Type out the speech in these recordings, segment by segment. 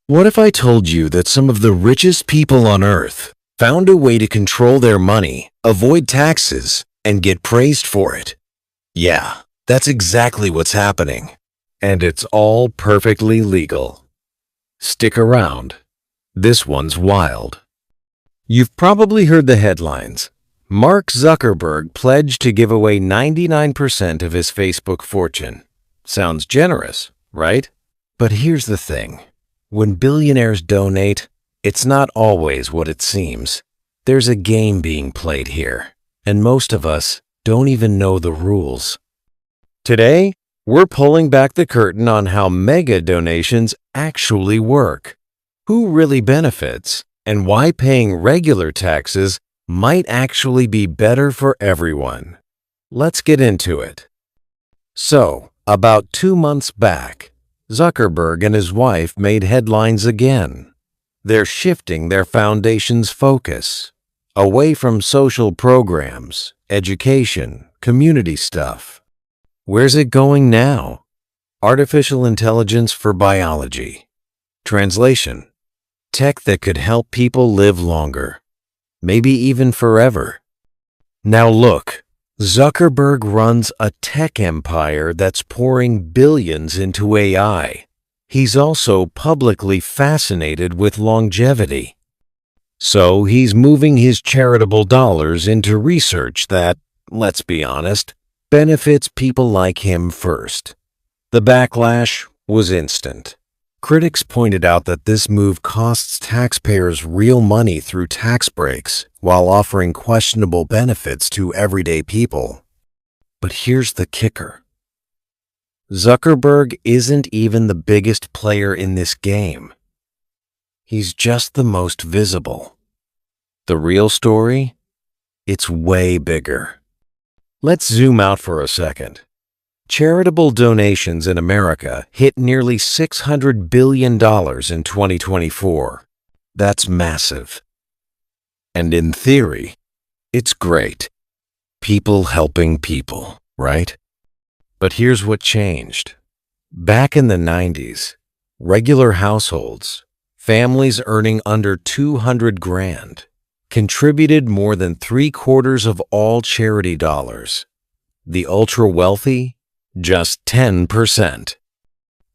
What if I told you that some of the richest people on Earth found a way to control their money, avoid taxes, and get praised for it? Yeah, that's exactly what's happening. And it's all perfectly legal. Stick around. This one's wild. You've probably heard the headlines. Mark Zuckerberg pledged to give away 99% of his Facebook fortune. Sounds generous, right? But here's the thing. When billionaires donate, it's not always what it seems. There's a game being played here, and most of us don't even know the rules. Today, we're pulling back the curtain on how mega donations actually work, who really benefits, and why paying regular taxes might actually be better for everyone. Let's get into it. So, about 2 months back, Zuckerberg and his wife made headlines again. They're shifting their foundation's focus away from social programs, education, community stuff. Where's it going now? Artificial intelligence for biology. Translation: tech that could help people live longer, maybe even forever. Now look, Zuckerberg runs a tech empire that's pouring billions into AI. He's also publicly fascinated with longevity. So he's moving his charitable dollars into research that, let's be honest, benefits people like him first. The backlash was instant. Critics pointed out that this move costs taxpayers real money through tax breaks while offering questionable benefits to everyday people. But here's the kicker. Zuckerberg isn't even the biggest player in this game. He's just the most visible. The real story? It's way bigger. Let's zoom out for a second. Charitable donations in America hit nearly $600 billion in 2024. That's massive. And in theory, it's great. People helping people, right? But here's what changed. Back in the 90s, regular households, families earning under 200 grand, contributed more than 3/4 of all charity dollars. The ultra-wealthy, just 10%.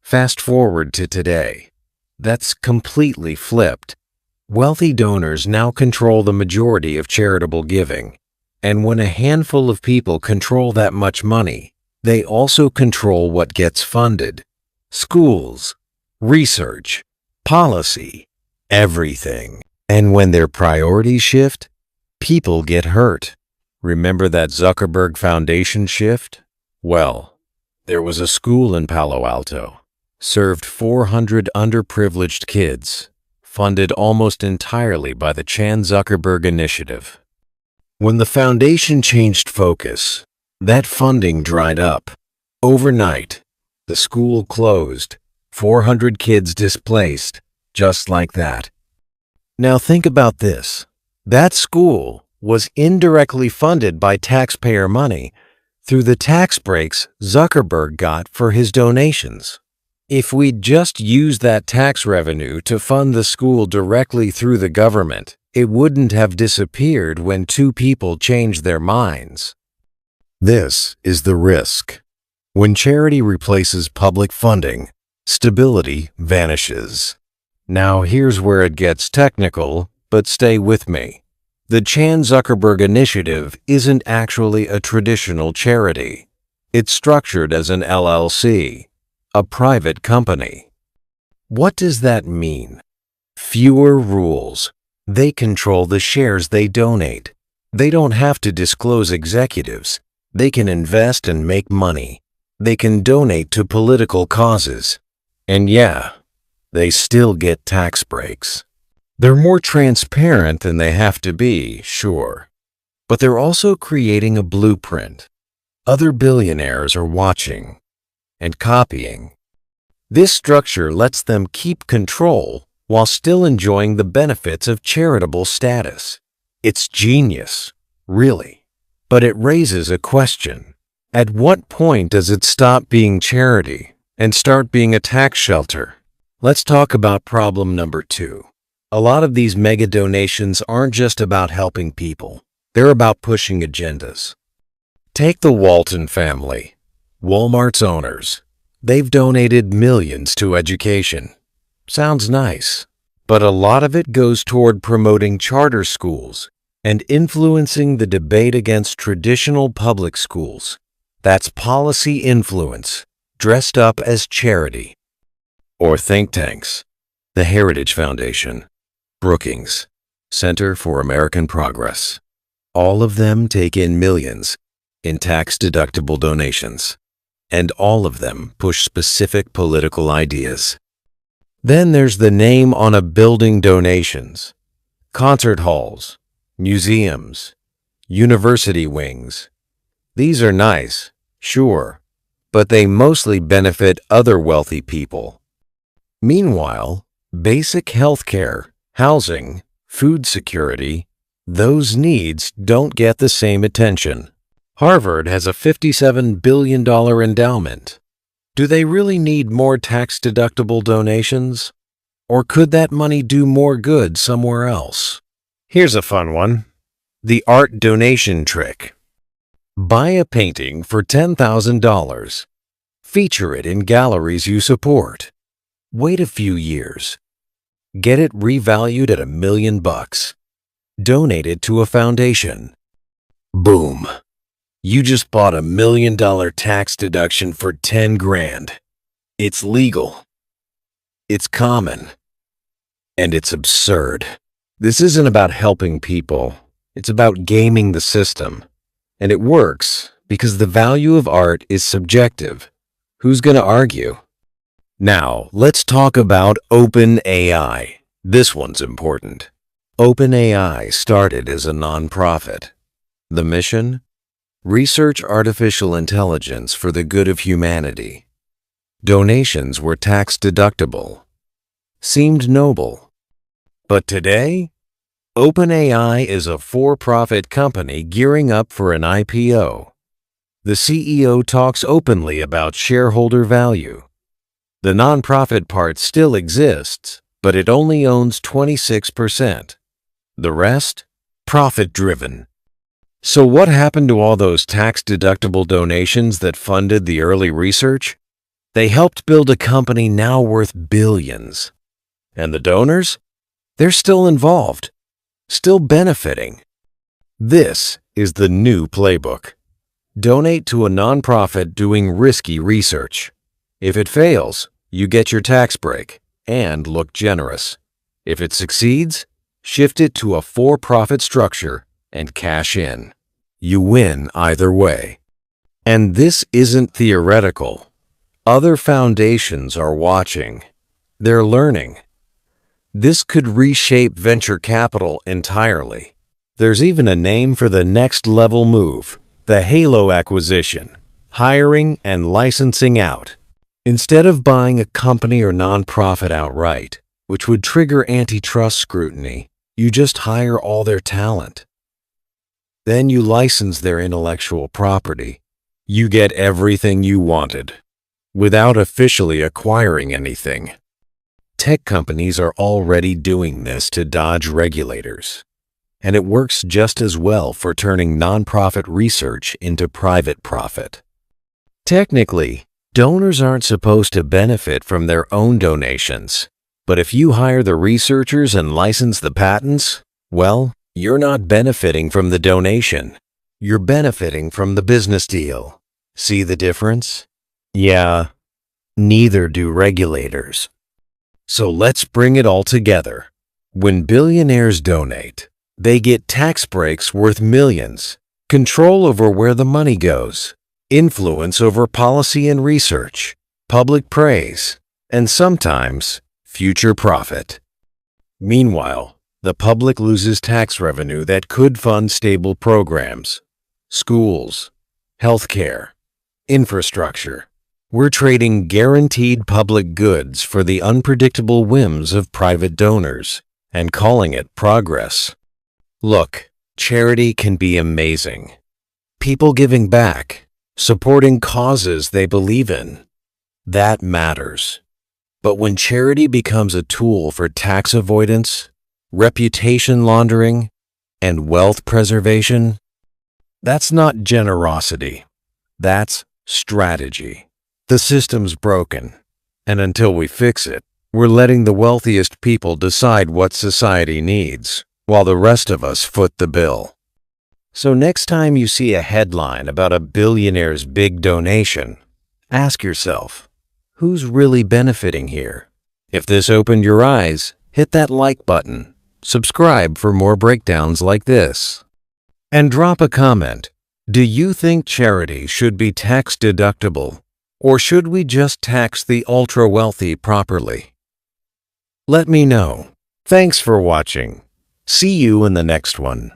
Fast forward to today. That's completely flipped. Wealthy donors now control the majority of charitable giving. And when a handful of people control that much money, they also control what gets funded. Schools, research, policy, everything. And when their priorities shift, people get hurt. Remember that Zuckerberg Foundation shift? Well, there was a school in Palo Alto, served 400 underprivileged kids, funded almost entirely by the Chan Zuckerberg Initiative. When the foundation changed focus, that funding dried up. Overnight, the school closed, 400 kids displaced, just like that. Now think about this. That school was indirectly funded by taxpayer money through the tax breaks Zuckerberg got for his donations. If we'd just used that tax revenue to fund the school directly through the government, it wouldn't have disappeared when 2 people changed their minds. This is the risk. When charity replaces public funding, stability vanishes. Now here's where it gets technical, but stay with me. The Chan Zuckerberg Initiative isn't actually a traditional charity. It's structured as an LLC, a private company. What does that mean? Fewer rules. They control the shares they donate. They don't have to disclose executives. They can invest and make money. They can donate to political causes. And yeah, they still get tax breaks. They're more transparent than they have to be, sure. But they're also creating a blueprint. Other billionaires are watching and copying. This structure lets them keep control while still enjoying the benefits of charitable status. It's genius, really. But it raises a question. At what point does it stop being charity and start being a tax shelter? Let's talk about problem number 2. A lot of these mega donations aren't just about helping people. They're about pushing agendas. Take the Walton family, Walmart's owners. They've donated millions to education. Sounds nice, but a lot of it goes toward promoting charter schools and influencing the debate against traditional public schools. That's policy influence, dressed up as charity. Or think tanks, the Heritage Foundation, Brookings, Center for American Progress. All of them take in millions in tax-deductible donations, and all of them push specific political ideas. Then there's the name on a building donations, concert halls, museums, university wings. These are nice, sure, but they mostly benefit other wealthy people. Meanwhile, basic health care, housing, food security, those needs don't get the same attention. Harvard has a $57 billion endowment. Do they really need more tax-deductible donations? Or could that money do more good somewhere else? Here's a fun one. The art donation trick. Buy a painting for $10,000. Feature it in galleries you support. Wait a few years. Get it revalued at $1 million. Donate it to a foundation. Boom. You just bought $1 million tax deduction for 10 grand. It's legal. It's common. And it's absurd. This isn't about helping people. It's about gaming the system. And it works because the value of art is subjective. Who's going to argue? Now, let's talk about OpenAI. This one's important. OpenAI started as a nonprofit. The mission? Research artificial intelligence for the good of humanity. Donations were tax-deductible. Seemed noble. But today, OpenAI is a for-profit company gearing up for an IPO. The CEO talks openly about shareholder value. The nonprofit part still exists, but it only owns 26%. The rest? Profit-driven. So what happened to all those tax-deductible donations that funded the early research? They helped build a company now worth billions. And the donors? They're still involved, still benefiting. This is the new playbook. Donate to a nonprofit doing risky research. If it fails, you get your tax break and look generous. If it succeeds, shift it to a for-profit structure and cash in. You win either way. And this isn't theoretical. Other foundations are watching. They're learning. This could reshape venture capital entirely. There's even a name for the next level move, the Halo acquisition, hiring and licensing out. Instead of buying a company or nonprofit outright, which would trigger antitrust scrutiny, you just hire all their talent. Then you license their intellectual property. You get everything you wanted, without officially acquiring anything. Tech companies are already doing this to dodge regulators, and it works just as well for turning nonprofit research into private profit. Technically, donors aren't supposed to benefit from their own donations, but if you hire the researchers and license the patents, well, you're not benefiting from the donation. You're benefiting from the business deal. See the difference? Yeah, neither do regulators. So let's bring it all together. When billionaires donate, they get tax breaks worth millions, control over where the money goes, influence over policy and research, public praise, and sometimes future profit. Meanwhile, the public loses tax revenue that could fund stable programs, schools, healthcare, infrastructure. We're trading guaranteed public goods for the unpredictable whims of private donors and calling it progress. Look, charity can be amazing. People giving back, supporting causes they believe in. That matters. But when charity becomes a tool for tax avoidance, reputation laundering, and wealth preservation, that's not generosity. That's strategy. The system's broken, and until we fix it, we're letting the wealthiest people decide what society needs, while the rest of us foot the bill. So next time you see a headline about a billionaire's big donation, ask yourself, who's really benefiting here? If this opened your eyes, hit that like button, subscribe for more breakdowns like this, and drop a comment. Do you think charity should be tax deductible, or should we just tax the ultra-wealthy properly? Let me know. Thanks for watching. See you in the next one.